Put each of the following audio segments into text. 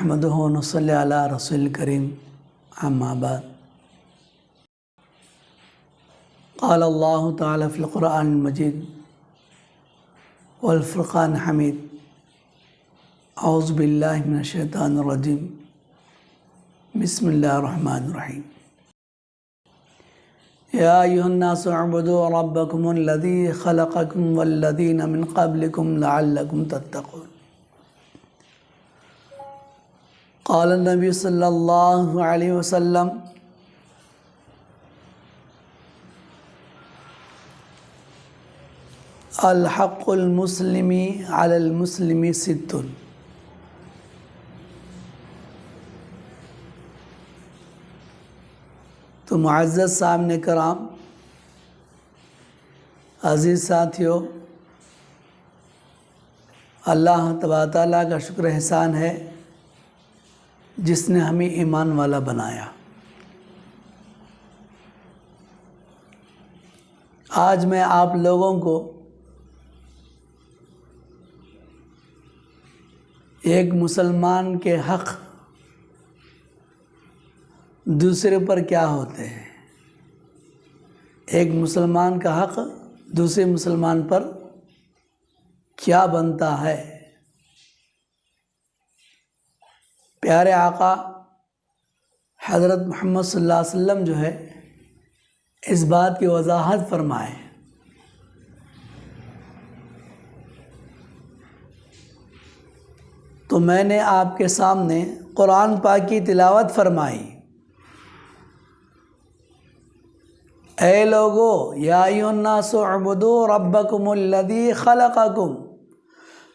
नहमदुहु व नसल्ली अला रसूलिल करीम अम्मा बाद। क़ाल अल्लाहु तआला फ़िल क़ुरआनिल मजीद वल फ़ुरक़ानिल हमीद। औज़ु बिल्लाहि मिनश शैतानिर रजीम। बिस्मिल्लाहिर रहमानिर रहीम। या अय्युहन्नासु उअ्बुदू रब्बकुमुल्लज़ी ख़लक़कुम वल्लज़ीना मिन क़ब्लिकुम लअल्लकुम तत्तक़ून। क़ाल नबी सल्लल्लाहु अलैहि वसल्लम अल हक़्क़ुल मुस्लिमी अलल मुस्लिमी सित्तुन। तो मुअज़्ज़ज़ सामने कराम, अज़ीज़ साथियों, अल्लाह तबारक तआला का शुक्र एहसान है जिसने हमें ईमान वाला बनाया। आज मैं आप लोगों को एक मुसलमान के हक़ दूसरे पर क्या होते हैं, एक मुसलमान का हक़ दूसरे मुसलमान पर क्या बनता है, प्यारे आका हज़रत मोहम्मद सल्लल्लाहु अलैहि वसल्लम जो है इस बात की वजाहत फरमाए। तो मैंने आपके सामने कुरान पाक की तिलावत फरमाई। ऐ लोगो, या अय्युहन्नासु उअ्बुदू रब्बकुमुल्लज़ी ख़लक़कुम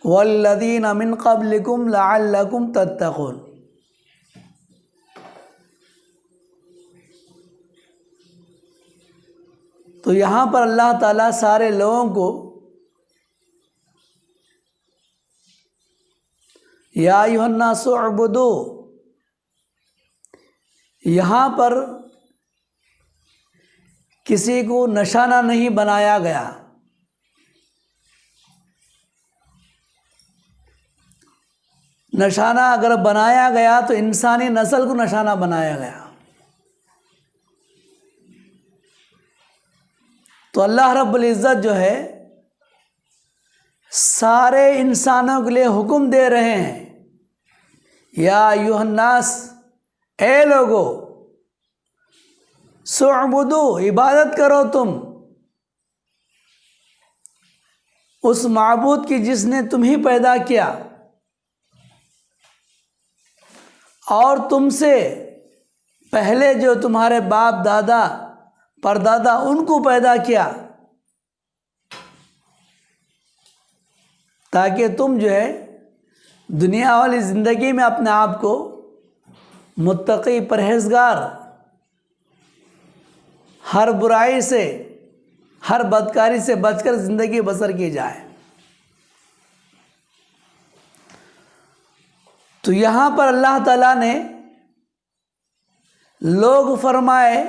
वल्लज़ीना मिन क़ब्लिकुम लअल्लकुम तत्तक़ून। तो यहाँ पर अल्लाह ताला सारे लोगों को या अय्युहन्नासु उअ्बुदू, यहाँ पर किसी को निशाना नहीं बनाया गया। निशाना अगर बनाया गया तो इंसानी नस्ल को निशाना बनाया गया। तो अल्लाह रब्बुल इज़्ज़त जो है सारे इंसानों के लिए हुक्म दे रहे हैं, या अय्युहन्नास, ए लोगो, सुअबुदू, इबादत करो तुम उस माबूद की जिसने तुम्हें पैदा किया और तुमसे पहले जो तुम्हारे बाप दादा परदादा उनको पैदा किया, ताकि तुम जो है दुनिया वाली ज़िंदगी में अपने आप को मुत्तकी परहेज़गार, हर बुराई से हर बदकारी से बचकर ज़िंदगी बसर की जाए। तो यहाँ पर अल्लाह ताला ने लोग फरमाए,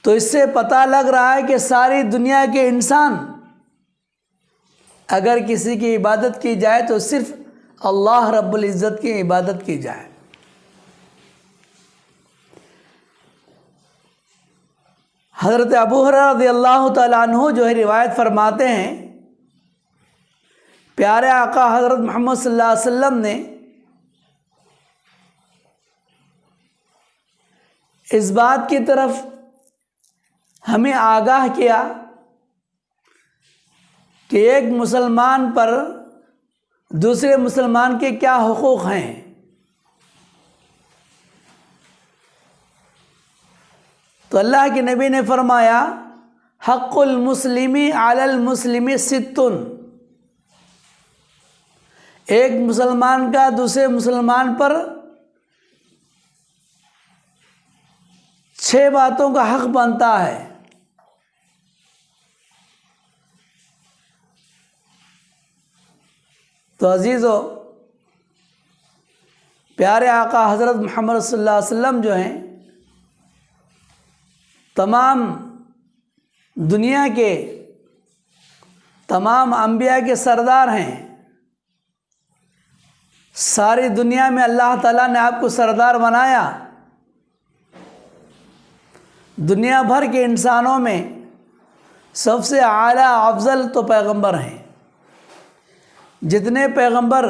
तो इससे पता लग रहा है कि सारी दुनिया के इंसान अगर किसी की इबादत की जाए तो सिर्फ अल्लाह रब्बुल इज़्ज़त की इबादत की जाए। हज़रत अबू हुरैरा रज़ियल्लाहु तआला अन्हु जो है रिवायत फरमाते हैं, प्यारे आका हज़रत मोहम्मद सल्लल्लाहु अलैहि वसल्लम ने इस बात की तरफ हमें आगाह किया कि एक मुसलमान पर दूसरे मुसलमान के क्या हुकूक़ हैं। तो अल्लाह के नबी ने फरमाया, हक़्क़ुल मुस्लिमी अलल मुस्लिमी सित्तुन। एक मुसलमान का दूसरे मुसलमान पर 6 बातों का हक़ बनता है। तो अजीज़ों, प्यारे आका हज़रत मोहम्मद सल्लल्लाहु अलैहि वसल्लम जो हैं तमाम दुनिया के तमाम अंबिया के सरदार हैं, सारी दुनिया में अल्लाह ताला ने आपको सरदार बनाया। दुनिया भर के इंसानों में सबसे आला अफजल तो पैगंबर हैं। जितने पैगंबर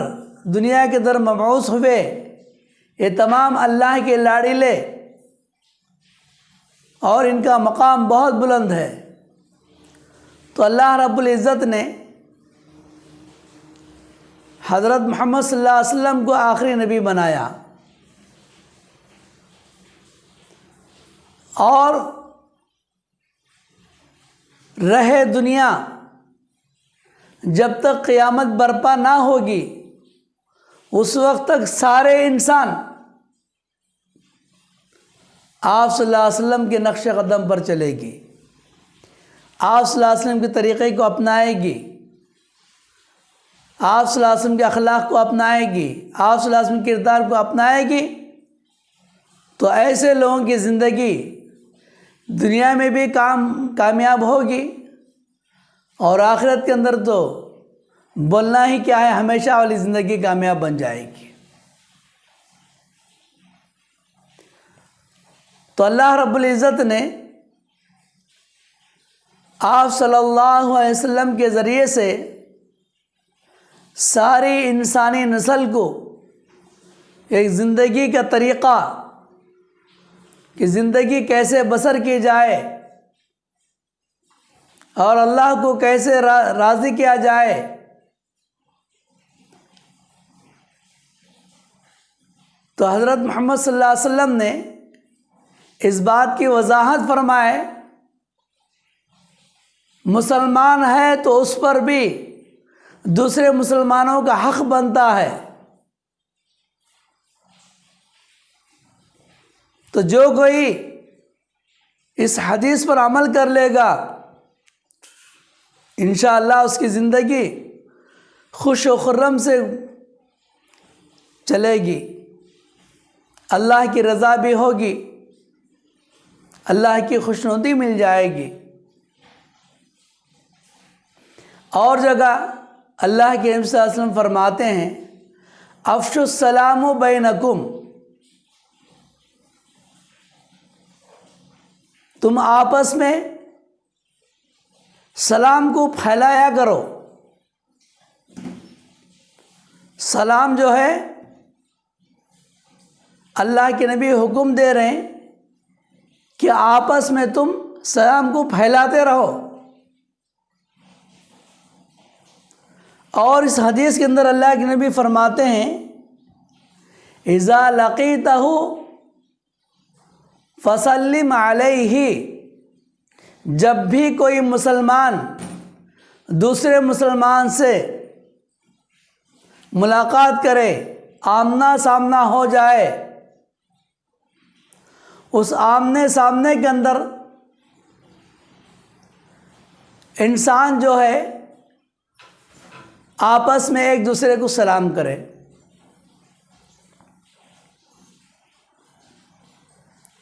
दुनिया के दर मबऊस हुए ये तमाम अल्लाह के लाड़िले और इनका मकाम बहुत बुलंद है। तो अल्लाह रब्बुल इज़्ज़त ने हज़रत मोहम्मद सल्लल्लाहु अलैहि वसल्लम को आखिरी नबी बनाया और रहे दुनिया जब तक क़यामत बर्पा ना होगी उस वक्त तक सारे इंसान आप सल्लल्लाहु अलैहि वसल्लम के नक्श कदम पर चलेगी, आप सल्लल्लाहु अलैहि वसल्लम के तरीक़े को अपनाएगी, आप सल्लल्लाहु अलैहि वसल्लम के अखलाक को अपनाएगी, आप सल्लल्लाहु अलैहि वसल्लम के किरदार को अपनाएगी। तो ऐसे लोगों की ज़िंदगी दुनिया में भी कामयाब होगी और आखिरत के अंदर तो बोलना ही क्या है, हमेशा वाली ज़िंदगी कामयाब बन जाएगी। तो अल्लाह रब्बुल इज़्ज़त ने आप सल्लल्लाहु अलैहि वसल्लम के ज़रिए से सारी इंसानी नस्ल को एक ज़िंदगी का तरीक़ा कि ज़िंदगी कैसे बसर की जाए और अल्लाह को कैसे राज़ी किया जाए, तो हज़रत मोहम्मद सल्लल्लाहु अलैहि वसल्लम ने इस बात की वजाहत फरमाए मुसलमान है तो उस पर भी दूसरे मुसलमानों का हक़ बनता है। तो जो कोई इस हदीस पर अमल कर लेगा इंशाअल्लाह उसकी ज़िंदगी खुश व खुर्रम से चलेगी, अल्लाह की रज़ा भी होगी, अल्लाह की खुशनुदी मिल जाएगी। और जगह अल्लाह के नबी सल्लल्लाहु अलैहि वसल्लम फरमाते हैं अफ़शुस सलामु बैनकुम, तुम आपस में सलाम को फैलाया करो। सलाम जो है अल्लाह के नबी हुक्म दे रहे हैं कि आपस में तुम सलाम को फैलाते रहो। और इस हदीस के अंदर अल्लाह के नबी फरमाते हैं इज़ा लक़ीतहु फसल्लिम अलैहि, जब भी कोई मुसलमान दूसरे मुसलमान से मुलाकात करे, आमना सामना हो जाए, उस आमने सामने के अंदर इंसान जो है आपस में एक दूसरे को सलाम करे।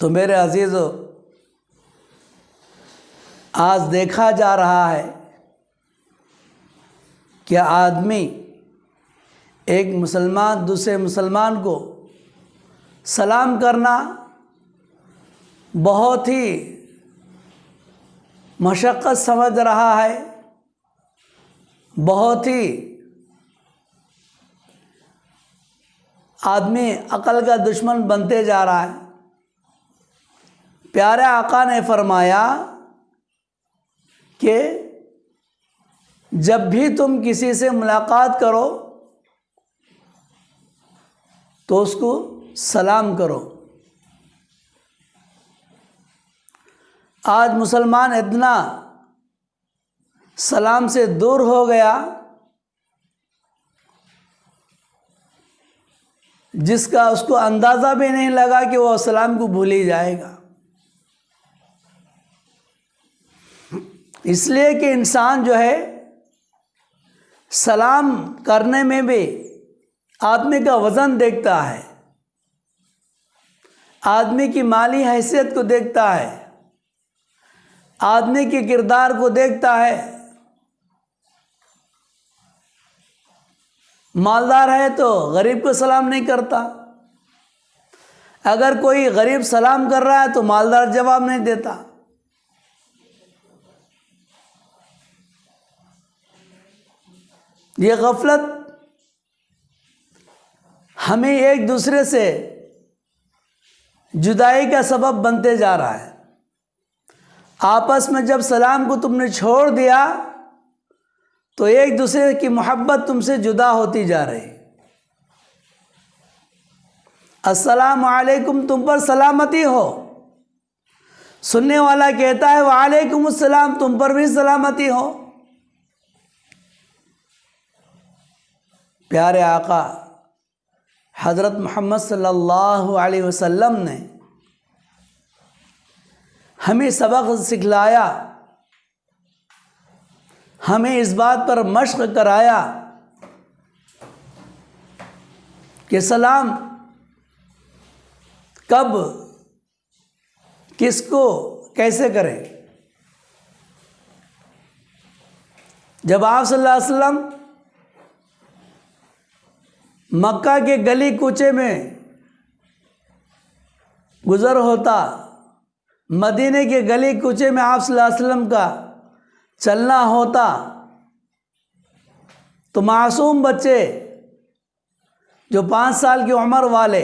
तो मेरे अजीज़ों, आज देखा जा रहा है कि आदमी एक मुसलमान दूसरे मुसलमान को सलाम करना बहुत ही मशक्क़त समझ रहा है, बहुत ही आदमी अक़ल का दुश्मन बनते जा रहा है। प्यारे आका ने फरमाया कि जब भी तुम किसी से मुलाकात करो तो उसको सलाम करो। आज मुसलमान इतना सलाम से दूर हो गया जिसका उसको अंदाज़ा भी नहीं लगा कि वो सलाम को भूल ही जाएगा। इसलिए कि इंसान जो है सलाम करने में भी आदमी का वज़न देखता है, आदमी की माली हैसियत को देखता है, आदमी के किरदार को देखता है। मालदार है तो गरीब को सलाम नहीं करता। अगर कोई गरीब सलाम कर रहा है तो मालदार जवाब नहीं देता। ये गफलत हमें एक दूसरे से जुदाई का सबब बनते जा रहा है। आपस में जब सलाम को तुमने छोड़ दिया तो एक दूसरे की मोहब्बत तुमसे जुदा होती जा रही। अस्सलामु अलैकुम तुम पर सलामती हो, सुनने वाला कहता है वालेकुम अस्सलाम तुम पर भी सलामती हो। प्यारे आका हज़रत मोहम्मद सल्लल्लाहु अलैहि वसल्लम ने हमें सबक सिखलाया, हमें इस बात पर मश्क कराया कि सलाम कब किसको कैसे करें। जब आप सल्लल्लाहु अलैहि वसल्लम मक्का के गली कूचे में गुज़र होता, मदीने के गली कूचे में आप सल्लल्लाहु अलैहि वसल्लम का चलना होता, तो मासूम बच्चे जो 5 साल की उम्र वाले,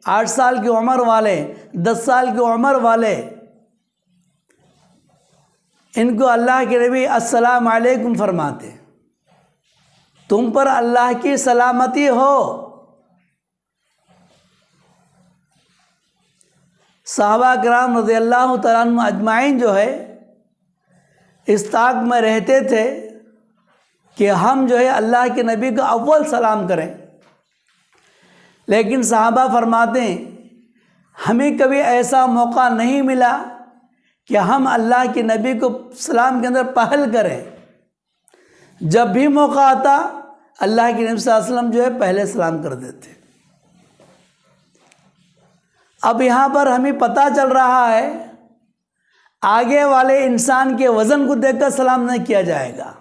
8 साल की उम्र वाले, 10 साल की उम्र वाले, इनको अल्लाह के नबी अस्सलाम वालेकुम फरमाते, तुम पर अल्लाह की सलामती हो। सहाबा किराम रज़ियल्लाहु तआला अन्हुम अजमाइन जो है इस ताक में रहते थे कि हम जो है अल्लाह के नबी को अव्वल सलाम करें, लेकिन सहाबा फरमाते हैं हमें कभी ऐसा मौका नहीं मिला कि हम अल्लाह के नबी को सलाम के अंदर पहल करें। जब भी मौका आता अल्लाह के नबी सल्लल्लाहु अलैहि वसल्लम जो है पहले सलाम कर देते। अब यहाँ पर हमें पता चल रहा है आगे वाले इंसान के वज़न को देखकर सलाम नहीं किया जाएगा।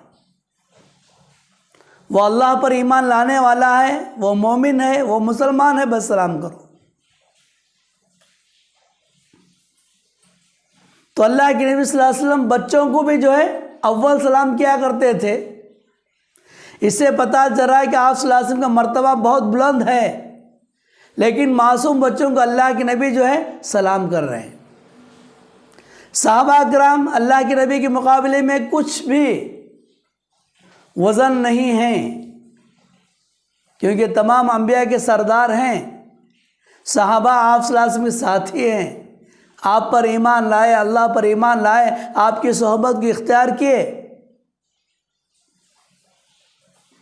वो अल्लाह पर ईमान लाने वाला है, वो मोमिन है, वो मुसलमान है, बस सलाम करो। तो अल्लाह के नबी सल्लल्लाहु अलैहि वसल्लम बच्चों को भी जो है अव्वल सलाम किया करते थे। इससे पता चल रहा है कि आप सल्लल्लाहु अलैहि वसल्लम का मर्तबा बहुत बुलंद है, लेकिन मासूम बच्चों को अल्लाह के नबी जो है सलाम कर रहे हैं। सहाबा किराम अल्लाह के नबी के मुकाबले में कुछ भी वज़न नहीं है, क्योंकि तमाम अंबिया के सरदार हैं। सहाबा आप सल्लल्लाहु अलैहि वसल्लम के साथी हैं, आप पर ईमान लाए, अल्लाह पर ईमान लाए, आपकी सोहबत को इख्तियार किए,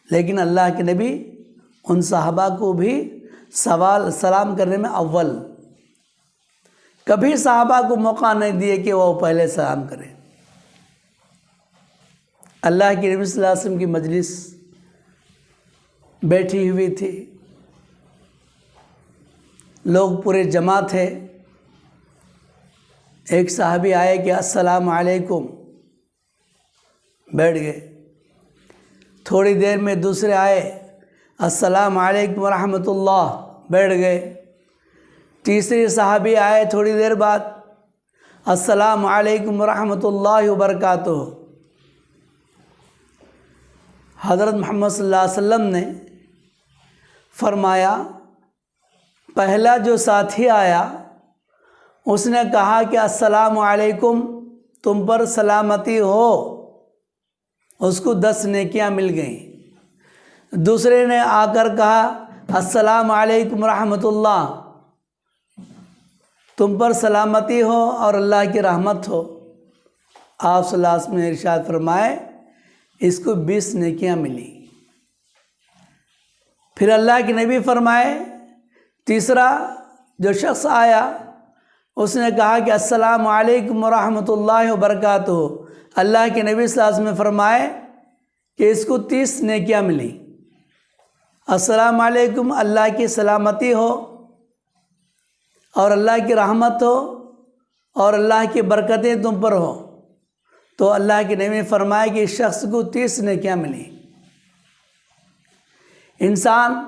लेकिन अल्लाह के नबी उन सहाबा को भी सलाम करने में अव्वल, कभी सहाबा को मौका नहीं दिए कि वो पहले सलाम करें। अल्लाह के नबी सल्लल्लाहु अलैहि वसल्लम की मजलिस बैठी हुई थी, लोग पूरे जमा थे। एक साहबी आए कि अस्सलाम वालेकुम, बैठ गए। थोड़ी देर में दूसरे आए, अस्सलाम वालेकुम रहमतुल्लाह, बैठ गए। तीसरी साहबी आए थोड़ी देर बाद, अस्सलाम वालेकुम रहमतुल्लाहि व बरकातुहू। हज़रत मोहम्मद सल्लल्लाहु अलैहि वसल्लम ने फरमाया, पहला जो साथी आया उसने कहा कि अस्सलाम वालेकुम तुम पर सलामती हो, उसको 10 नेकियां मिल गईं। दूसरे ने आकर कहा अस्सलाम वालेकुम रहमतुल्लाह, तुम पर सलामती हो और अल्लाह की रहमत हो। आप सल्लल्लाहु अलैहि वसल्लम ने इरशाद फरमाए इसको 20 नेकियां मिली। फिर अल्लाह के नबी फरमाए, तीसरा जो शख्स आया उसने कहा कि अस्सलाम वालेकुम रहमतुल्लाहि व बरकातुहू। अल्लाह के नबी सल्लल्लाहु अलैहि वसल्लम ने फरमाए कि इसको 30 नेकियां मिली। अस्सलाम वालेकुम, अल्लाह की सलामती हो और अल्लाह की रहमत हो और अल्लाह की बरकतें तुम पर हो। तो अल्लाह के नबी ने फरमाया कि इस शख्स को 30 नेकियां मिली। इंसान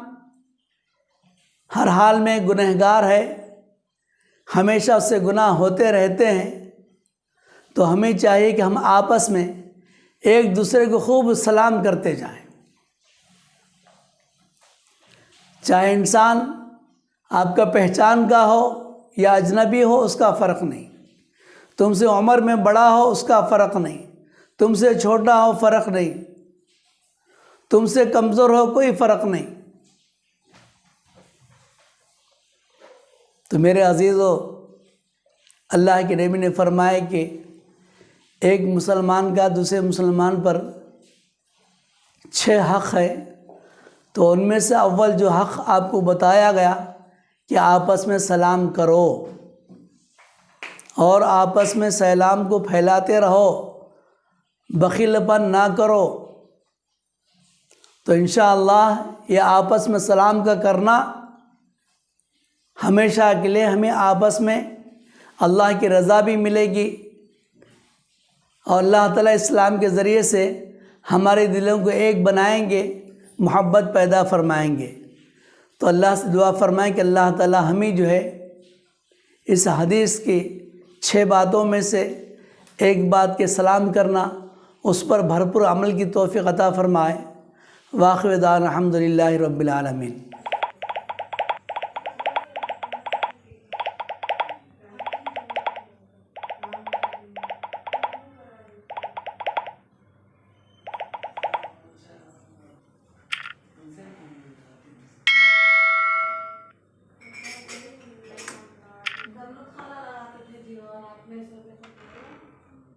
हर हाल में गुनहगार है, हमेशा उससे गुनाह होते रहते हैं। तो हमें चाहिए कि हम आपस में एक दूसरे को खूब सलाम करते जाएं। चाहे इंसान आपका पहचान का हो या अजनबी हो, उसका फ़र्क नहीं। तुमसे उम्र में बड़ा हो, उसका फ़र्क नहीं। तुमसे छोटा हो, फ़र्क नहीं। तुमसे कमज़ोर हो, कोई फ़र्क नहीं। तो मेरे अजीज़ों, अल्लाह के नबी ने फरमाया कि एक मुसलमान का दूसरे मुसलमान पर 6 हक़ है। तो उनमें से अव्वल जो हक़ आपको बताया गया कि आपस में सलाम करो और आपस में सलाम को फैलाते रहो, बखीलपन ना करो। तो इंशाअल्लाह ये आपस में सलाम का करना हमेशा के लिए हमें आपस में अल्लाह की रज़ा भी मिलेगी और अल्लाह ताला इस्लाम के ज़रिए से हमारे दिलों को एक बनाएंगे, मोहब्बत पैदा फरमाएंगे। तो अल्लाह से दुआ फरमाएं कि अल्लाह ताला हमें जो है इस हदीस की 6 बातों में से एक बात के सलाम करना, उस पर भरपूर अमल की तौफ़ीक़ अता फ़रमाए। वाक़िअ दाअवाना अल्हम्दुलिल्लाहि रब्बिल आलमीन।